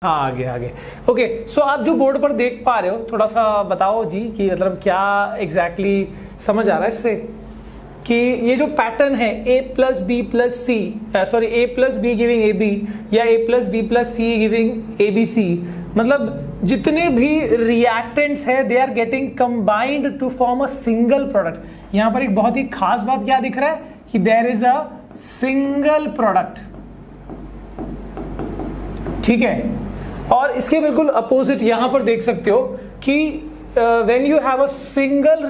हाँ आगे आगे। ओके सो आप जो बोर्ड पर देख पा रहे हो थोड़ा सा बताओ जी कि मतलब क्या एग्जैक्टली समझ आ रहा है इससे कि ये जो पैटर्न है a plus B plus C sorry a plus B giving A B या a plus B plus C giving A B C, मतलब जितने भी रिएक्टेंट्स है they are getting combined to form a single product. यहां पर एक बहुत ही खास बात क्या दिख रहा है कि there is a single product, ठीक है। और इसके बिल्कुल अपोजिट यहां पर देख सकते हो कि when you have a single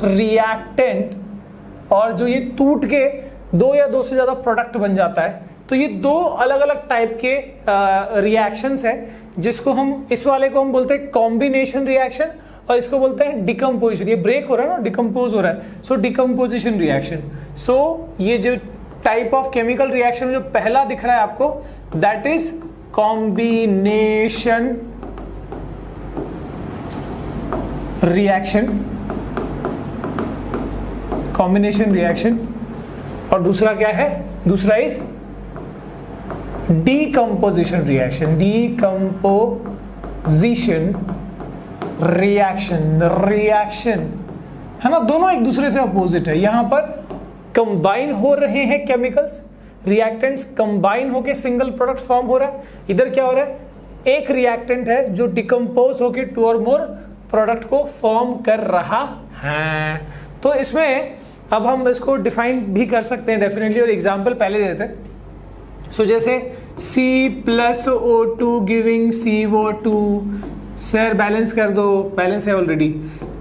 reactant और जो ये टूट के दो या दो से ज्यादा प्रोडक्ट बन जाता है, तो ये दो अलग अलग टाइप के रिएक्शंस है जिसको हम, इस वाले को हम बोलते हैं कॉम्बिनेशन रिएक्शन और इसको बोलते हैं डिकम्पोजिशन। ये ब्रेक हो रहा है ना, डिकम्पोज हो रहा है, सो डिकम्पोजिशन रिएक्शन। सो ये जो टाइप ऑफ केमिकल रिएक्शन जो पहला दिख रहा है आपको, that is combination reaction, combination reaction. और दूसरा क्या है, दूसरा is decomposition reaction, decomposition reaction है ना, दोनों एक दूसरे से अपोजिट है। यहां पर कंबाइन हो रहे हैं केमिकल्स, रिएक्टेंट्स कंबाइन होके सिंगल प्रोडक्ट फॉर्म हो रहा है। इधर क्या हो रहा है, एक रिएक्टेंट है जो डिकम्पोज होके टू और मोर प्रोडक्ट को फॉर्म कर रहा है। तो इसमें अब हम इसको डिफाइन भी कर सकते हैं डेफिनेटली, और एग्जांपल पहले दे देते हैं। सो जैसे C plus O2 giving CO2, sir balance कर दो, बैलेंस है ऑलरेडी,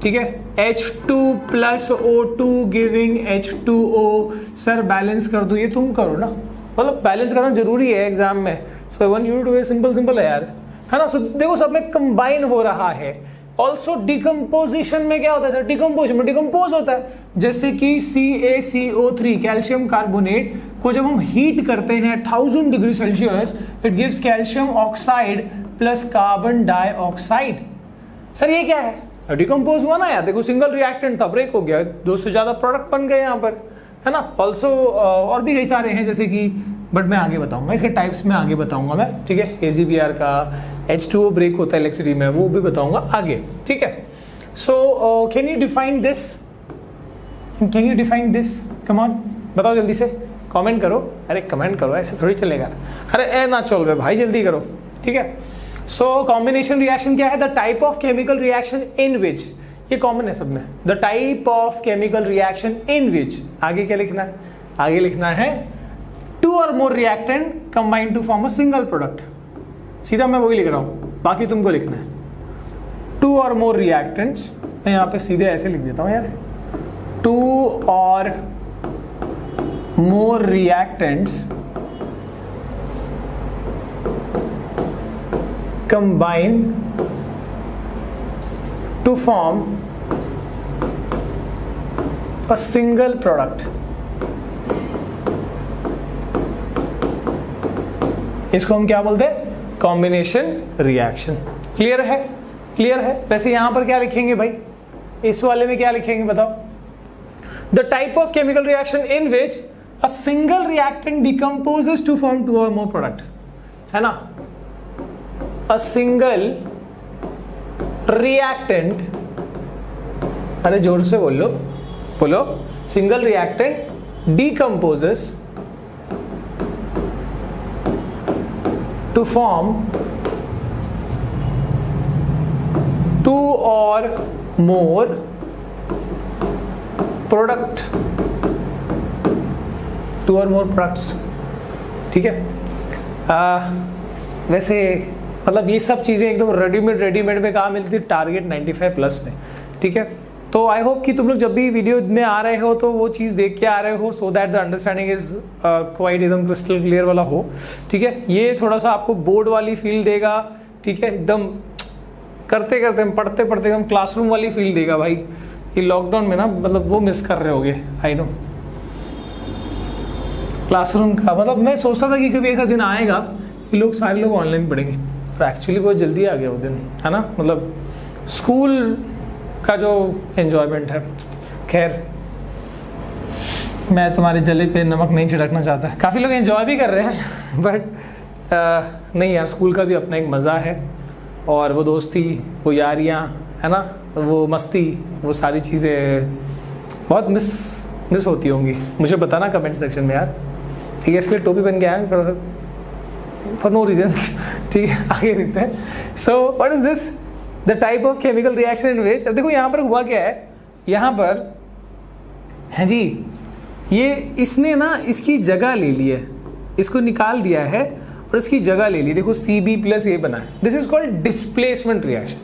ठीक है। H2 plus O2 giving H2O, sir balance कर दो, ये तुम करो ना, मतलब बैलेंस करना जरूरी है एग्जाम में। So one you do simple है यार, है ना। सो देखो सब में कंबाइन हो रहा है। ऑल्सो डिकम्पोजिशन में क्या होता है सर, डिकम्पोजिशन में डिकम्पोज होता है, जैसे कि CaCO3 कैल्शियम कार्बोनेट को जब हम हीट करते हैं 1000 degree Celsius, it gives calcium oxide plus carbon dioxide. Sir ये क्या है, डिकम्पोज हुआ ना यार, देखो सिंगल रिएक्टेंट था, ब्रेक हो गया, दो से ज्यादा प्रोडक्ट बन गए यहाँ पर, है ना। ऑल्सो और भी कई सारे हैं जैसे कि, बट मैं आगे बताऊंगा इसके टाइप्स में, आगे बताऊंगा मैं, ठीक है। AgBr का H2O ब्रेक होता है इलेक्ट्रिसिटी में, वो भी बताऊंगा आगे, ठीक है। So can you define this, come on बताओ जल्दी से, कमेंट करो, अरे कमेंट करो, ऐसे थोड़ी चलेगा, अरे ए ना चल भाई जल्दी करो, ठीक है। सो कॉम्बिनेशन रिएक्शन क्या है, the type of chemical reaction in which, ये कॉमन है सब में, the type of chemical reaction in which, आगे क्या लिखना है, आगे लिखना है two or more reactant combine to form a single product. सीधा मैं वही लिख रहा हूं, बाकी तुमको लिखना है टू और मोर रिएक्टेंट्स। मैं यहां पे सीधे ऐसे लिख देता हूं यार, two or more reactants combine to form a single product. इसको हम क्या बोलते हैं, कॉम्बिनेशन रिएक्शन। क्लियर है, क्लियर है। वैसे यहां पर क्या लिखेंगे भाई, इस वाले में क्या लिखेंगे बताओ, the type of chemical reaction in which a single reactant decomposes to form two or more product, है ना। अ सिंगल रिएक्टेंट, अरे जोर से बोलो, single reactant decomposes to form two or more product, two or more products, ठीक है। वैसे मतलब ये सब चीजें एकदम रेडीमेड में कहाँ मिलती है, टारगेट 95+ में, ठीक है। तो आई होप कि तुम लोग जब भी वीडियो में आ रहे हो तो वो चीज़ देख के आ रहे हो, so that the understanding is quite एकदम क्रिस्टल क्लियर वाला हो, ठीक है। ये थोड़ा सा आपको बोर्ड वाली फील देगा, ठीक है, एकदम करते पढ़ते एकदम क्लासरूम वाली फील देगा भाई। ये लॉकडाउन में ना मतलब वो मिस कर रहे होगे, आई नो, क्लासरूम का। मतलब मैं सोचता था कि कभी ऐसा दिन आएगा कि सारे लोग ऑनलाइन पढ़ेंगे, पर एक्चुअली बहुत जल्दी आ गया वो दिन, है ना। मतलब स्कूल का जो एंजॉयमेंट है, खैर मैं तुम्हारे जले पे नमक नहीं छिड़कना चाहता। काफ़ी लोग एंजॉय भी कर रहे हैं बट नहीं यार, स्कूल का भी अपना एक मज़ा है, और वो दोस्ती, वो यारियाँ, है ना, वो मस्ती, वो सारी चीज़ें बहुत मिस होती होंगी। मुझे बताना कमेंट सेक्शन में यार, ठीक है। इसलिए टोपी बन के आया थोड़ा सा फॉर नो रीज़न, ठीक है। आगे देखते हैं। So what is this, the type of chemical reaction in which, अब देखो यहाँ पर हुआ क्या है, यहाँ पर है जी, ये इसने ना इसकी जगह ले ली है, इसको निकाल दिया है और इसकी जगह ले ली। देखो Cb प्लस ये बना है, this is called displacement reaction,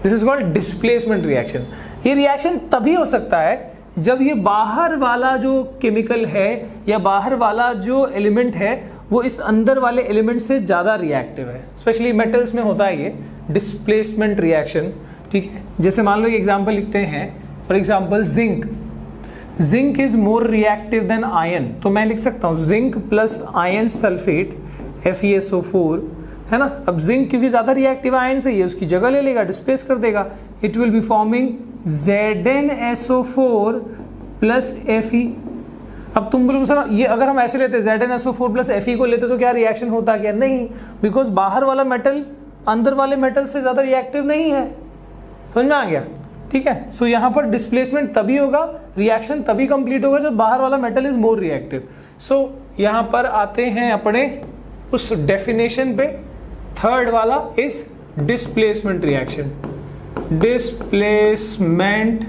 this is called displacement reaction. ये रिएक्शन तभी हो सकता है जब ये बाहर वाला जो केमिकल है या बाहर वाला जो एलिमेंट है वो इस अंदर वाले एलिमेंट से ज़्यादा रिएक्टिव है। स्पेशली मेटल्स में होता है ये डिस्प्लेसमेंट रिएक्शन, ठीक है। जैसे मान लो एक एग्जांपल लिखते हैं, for example zinc, zinc is more reactive than ion, तो मैं लिख सकता हूँ zinc plus ion sulphate FeSO4, है ना। अब जिंक क्योंकि ज़्यादा रिएक्टिव आयन से ये उसकी जगह ले लेगा, डिस्प्लेस कर देगा, it will be forming ZnSO4 plus Fe। अब तुम बोलोगे सर ये अगर हम ऐसे लेते ZnSO4 प्लस Fe को लेते तो क्या रिएक्शन होता क्या? नहीं, बिकॉज बाहर वाला मेटल अंदर वाले मेटल से ज़्यादा रिएक्टिव नहीं है। समझ में आ गया? ठीक है। सो यहाँ पर डिस्प्लेसमेंट तभी होगा, रिएक्शन तभी कंप्लीट होगा जब बाहर वाला मेटल इज मोर रिएक्टिव। सो यहाँ पर आते हैं अपने उस डेफिनेशन पे, थर्ड वाला is displacement reaction, displacement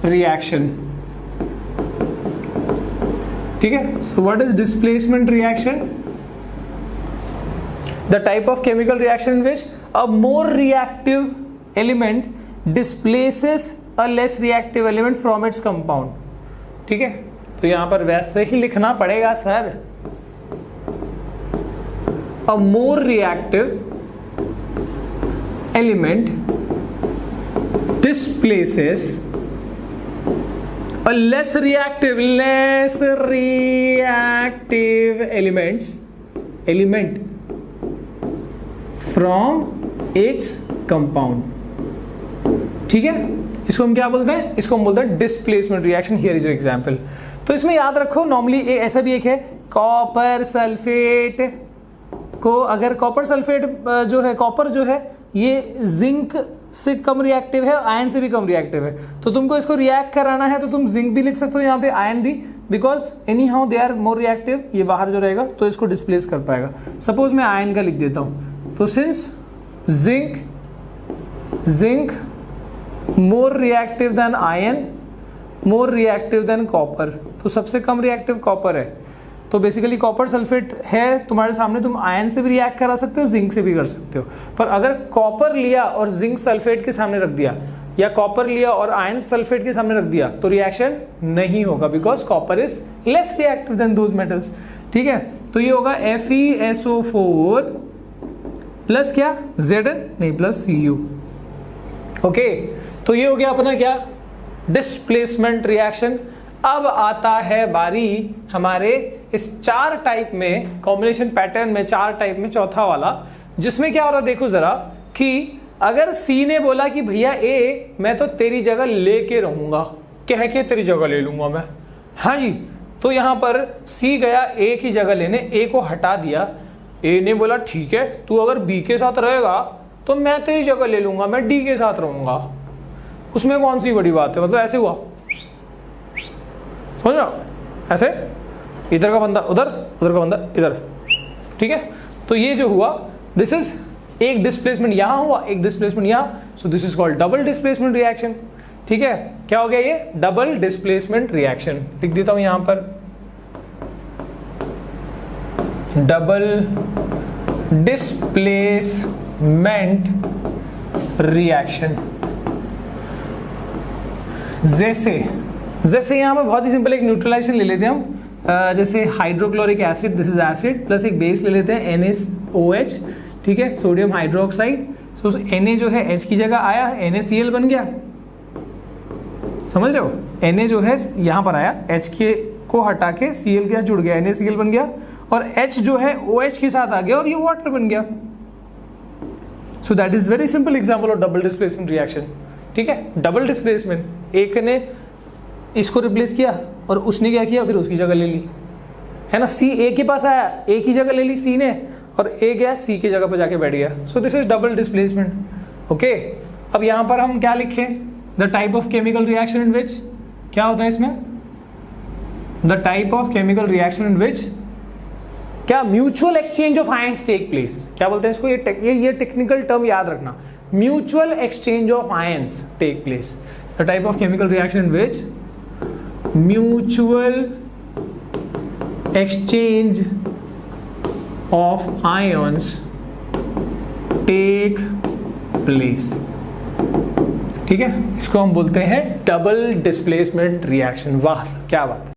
reaction, ठीक है। सो what is displacement reaction? The type of chemical reaction in which a more reactive element displaces a less reactive element from its compound, ठीक है। तो यहां पर वैसे ही लिखना पड़ेगा sir, a more reactive element displaces a less reactive element from its compound, ठीक है। इसको हम क्या बोलते हैं? इसको हम बोलते हैं displacement reaction. Here is example. तो इसमें याद रखो नॉर्मली ऐसा भी एक है, कॉपर सल्फेट को, अगर कॉपर सल्फेट जो है, कॉपर जो है ये जिंक से कम रिएक्टिव है, आयन से भी कम रिएक्टिव है, तो तुमको इसको रिएक्ट कराना है तो तुम जिंक भी लिख सकते हो यहाँ पे, आयन भी, because anyhow they are more reactive. ये बाहर जो रहेगा तो इसको डिस्प्लेस कर पाएगा। सपोज मैं आयन का लिख देता हूँ, तो since zinc more reactive than ion, more reactive than copper, तो सबसे कम रिएक्टिव कॉपर है। तो बेसिकली कॉपर सल्फेट है तुम्हारे सामने, तुम आयन से भी रिएक्ट करा सकते हो, जिंक से भी कर सकते हो। पर अगर कॉपर लिया और जिंक सल्फेट के सामने रख दिया, या कॉपर लिया और आयन सल्फेट के सामने रख दिया, तो रिएक्शन नहीं होगा, because copper is less reactive than those metals, ठीक है। तो ये होगा FeSO4 प्लस क्या, Zn नहीं प्लस Cu, ओके। तो ये हो गया अपना क्या, डिस्प्लेसमेंट रिएक्शन। अब आता है बारी हमारे इस 4 टाइप में, कॉम्बिनेशन पैटर्न में 4 टाइप में चौथा वाला, जिसमें क्या हो रहा देखो जरा, कि अगर सी ने बोला कि भैया ए मैं तो तेरी जगह लेके रहूंगा, कह के तेरी जगह ले लूंगा मैं, हाँ जी, तो यहां पर सी गया ए की जगह लेने, ए को हटा दिया, ए ने बोला ठीक है तू अगर बी के साथ रहेगा तो मैं तेरी जगह ले लूंगा, मैं डी के साथ रहूंगा, उसमें कौन सी बड़ी बात है। मतलब ऐसे हुआ, समझ रहे, ऐसे इधर का बंदा उधर, उधर का बंदा इधर, ठीक है। तो ये जो हुआ, दिस इज एक डिस्प्लेसमेंट यहां हुआ, एक डिस्प्लेसमेंट यहां, सो this is called double displacement reaction, ठीक है। क्या हो गया ये, डबल डिस्प्लेसमेंट रिएक्शन। लिख देता हूं यहां पर, डबल डिस्प्लेसमेंट रिएक्शन। जैसे यहां पर बहुत ही सिंपल एक न्यूट्रलाइजेशन ले लेते हैं हम, जैसे hydrochloric acid, this is acid, plus एक बेस ले लेते हैं NaOH, ठीक है, सोडियम हाइड्रोक्साइड। सो Na जो है H की जगह आया, NaCl बन गया, समझ रहे हो। Na जो है यहां पर आया, H के को हटा के Cl के साथ जुड़ गया, NaCl बन गया, और H जो है OH के साथ आ गया और ये वाटर बन गया। So that is very simple example of double displacement reaction, ठीक है। डबल डिस्प्लेसमेंट, एक ने इसको रिप्लेस किया और उसने क्या किया, फिर उसकी जगह ले ली, है ना। सी ए के पास आया, ए की जगह ले ली सी ने, और ए गया सी की जगह पर जाके बैठ गया। So this is double displacement, okay. अब यहां पर हम क्या लिखें, the type of chemical reaction in which, क्या होता है इसमें, the type of chemical reaction in which क्या, mutual exchange of ions take place. क्या बोलते हैं इसको, ये टेक्निकल टर्म याद रखना, mutual exchange of ions take place. The type of chemical reaction in which mutual exchange of ions take place, ठीक है। इसको हम बोलते हैं डबल डिस्प्लेसमेंट रिएक्शन। वाह क्या बात।